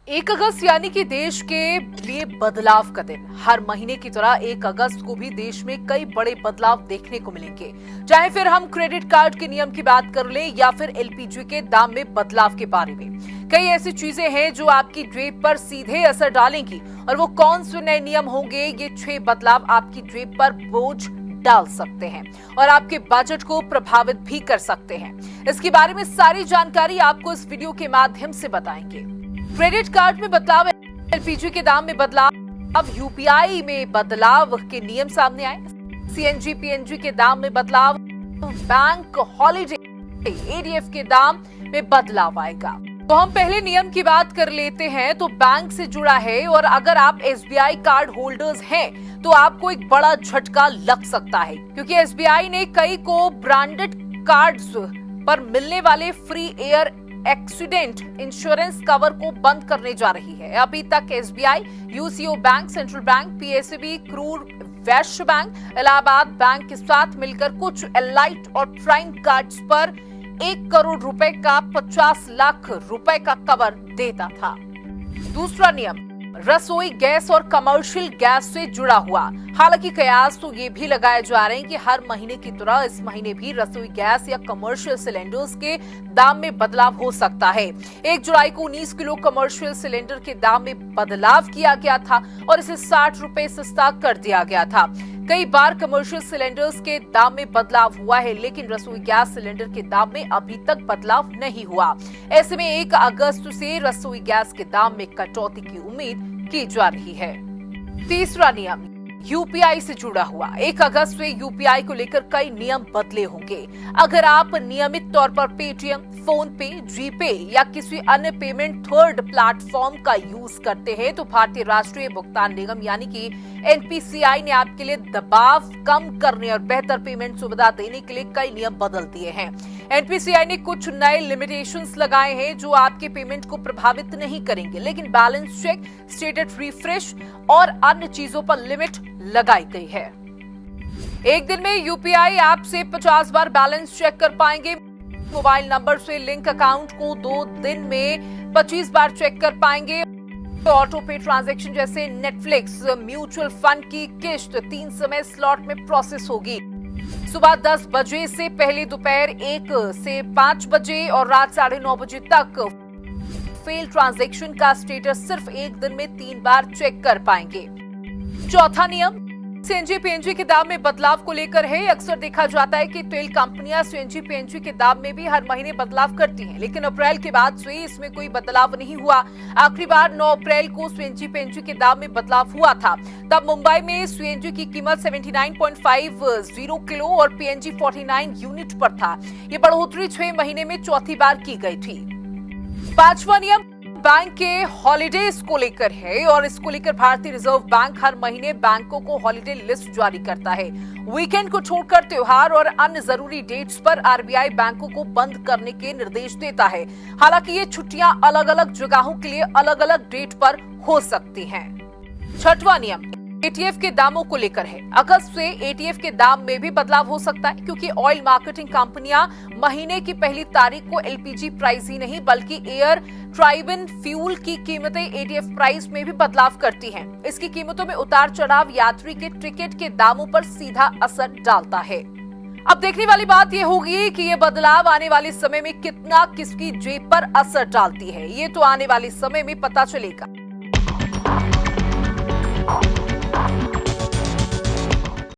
1 अगस्त यानी कि देश के लिए बदलाव का दिन। हर महीने की तरह 1 अगस्त को भी देश में कई बड़े बदलाव देखने को मिलेंगे। चाहे फिर हम क्रेडिट कार्ड के नियम की बात कर लें या फिर एलपीजी के दाम में बदलाव के बारे में। कई ऐसी चीजें हैं जो आपकी जेब पर सीधे असर डालेंगी और वो कौन से नए नियम होंगे, ये 6 बदलाव आपकी जेब पर बोझ डाल सकते हैं और आपके बजट को प्रभावित भी कर सकते हैं। इसके बारे में सारी जानकारी आपको इस वीडियो के माध्यम से बताएंगे। क्रेडिट कार्ड में बदलाव, एलपीजी के दाम में बदलाव, अब यूपीआई में बदलाव के नियम सामने आए, सीएनजी पीएनजी के दाम में बदलाव, बैंक हॉलिडे एडीएफ के दाम में बदलाव आएगा। तो हम पहले नियम की बात कर लेते हैं। तो बैंक से जुड़ा है और अगर आप एसबीआई कार्ड होल्डर्स हैं तो आपको एक बड़ा झटका लग सकता है, क्योंकि एसबीआई ने कई को ब्रांडेड कार्ड्स पर मिलने वाले free air accident insurance cover को बंद करने जा रही है। अभी तक SBI, UCO bank, central bank, PSB, क्रूर वैश्य बैंक, इलाहाबाद बैंक के साथ मिलकर कुछ एलाइट और प्राइम कार्ड्स पर 1 करोड़ रुपए का 50 लाख रुपए का कवर देता था। दूसरा नियम रसोई गैस और कमर्शियल गैस से जुड़ा हुआ। हालांकि कयास तो ये भी लगाए जा रहे हैं कि हर महीने की तरह इस महीने भी रसोई गैस या कमर्शियल सिलेंडर्स के दाम में बदलाव हो सकता है। 1 जुलाई को 19 किलो कमर्शियल सिलेंडर के दाम में बदलाव किया गया था और इसे 60 रुपए सस्ता कर दिया गया था। कई बार कमर्शियल सिलेंडर्स के दाम में बदलाव हुआ है, लेकिन रसोई गैस सिलेंडर के दाम में अभी तक बदलाव नहीं हुआ। ऐसे में 1 अगस्त से रसोई गैस के दाम में कटौती की उम्मीद की जा रही है। तीसरा नियम यूपीआई से जुड़ा हुआ। 1 अगस्त से यूपीआई को लेकर कई नियम बदले होंगे। अगर आप नियमित तौर पर पेटीएम, फोन पे, जीपे या किसी अन्य पेमेंट थर्ड प्लेटफॉर्म का यूज करते हैं तो भारतीय राष्ट्रीय भुगतान निगम यानी कि एनपीसीआई ने आपके लिए दबाव कम करने और बेहतर पेमेंट सुविधा देने के लिए कई नियम बदल दिए हैं। एनपीसीआई ने कुछ नए लिमिटेशंस लगाए हैं जो आपके पेमेंट को प्रभावित नहीं करेंगे, लेकिन बैलेंस चेक, स्टेटस रिफ्रेश और अन्य चीजों पर लिमिट लगाई गई है। एक दिन में यूपीआई ऐप से 50 बार बैलेंस चेक कर पाएंगे। मोबाइल नंबर से लिंक अकाउंट को 2 दिन में 25 बार चेक कर पाएंगे। तो ऑटो पे ट्रांजैक्शन जैसे नेटफ्लिक्स, म्यूचुअल फंड की किस्त 3 समय स्लॉट में प्रोसेस होगी। सुबह 10 बजे से पहले दोपहर 1 से 5 बजे और रात 9:30 बजे तक फेल ट्रांजैक्शन का स्टेटस सिर्फ 1 दिन में 3 बार चेक कर पाएंगे। चौथा नियम सीएनजी पीएनजी के दाम में बदलाव को लेकर है। अक्सर देखा जाता है कि तेल कंपनियां सीएनजी पीएनजी के दाम में भी हर महीने बदलाव करती हैं, लेकिन अप्रैल के बाद से इसमें कोई बदलाव नहीं हुआ। आखिरी बार 9 अप्रैल को सीएनजी पीएनजी के दाम में बदलाव हुआ था। तब मुंबई में सीएनजी की कीमत 79.50 किलो और पीएनजी 49 यूनिट पर था। ये बढ़ोतरी 6 महीने में चौथी बार की गई थी। पांचवा नियम बैंक के हॉलिडेज को लेकर है और इसको लेकर भारतीय रिजर्व बैंक हर महीने बैंकों को हॉलिडे लिस्ट जारी करता है। वीकेंड को छोड़कर त्योहार और अन्य जरूरी डेट्स पर आरबीआई बैंकों को बंद करने के निर्देश देता है। हालांकि ये छुट्टियां अलग अलग जगहों के लिए अलग अलग डेट पर हो सकती हैं। छठवां नियम एटीएफ के दामों को लेकर है। अगस्त से एटीएफ के दाम में भी बदलाव हो सकता है, क्योंकि ऑयल मार्केटिंग कंपनियां महीने की पहली तारीख को एलपीजी प्राइस ही नहीं बल्कि एयर ट्राइबन फ्यूल की कीमतें एटीएफ प्राइस में भी बदलाव करती हैं। इसकी कीमतों में उतार चढ़ाव यात्री के टिकट के दामों पर सीधा असर डालता है। अब देखने वाली बात यह होगी कि ये बदलाव आने वाले समय में कितना किसकी जेब पर असर डालती है। ये तो आने वाले समय में पता चलेगा।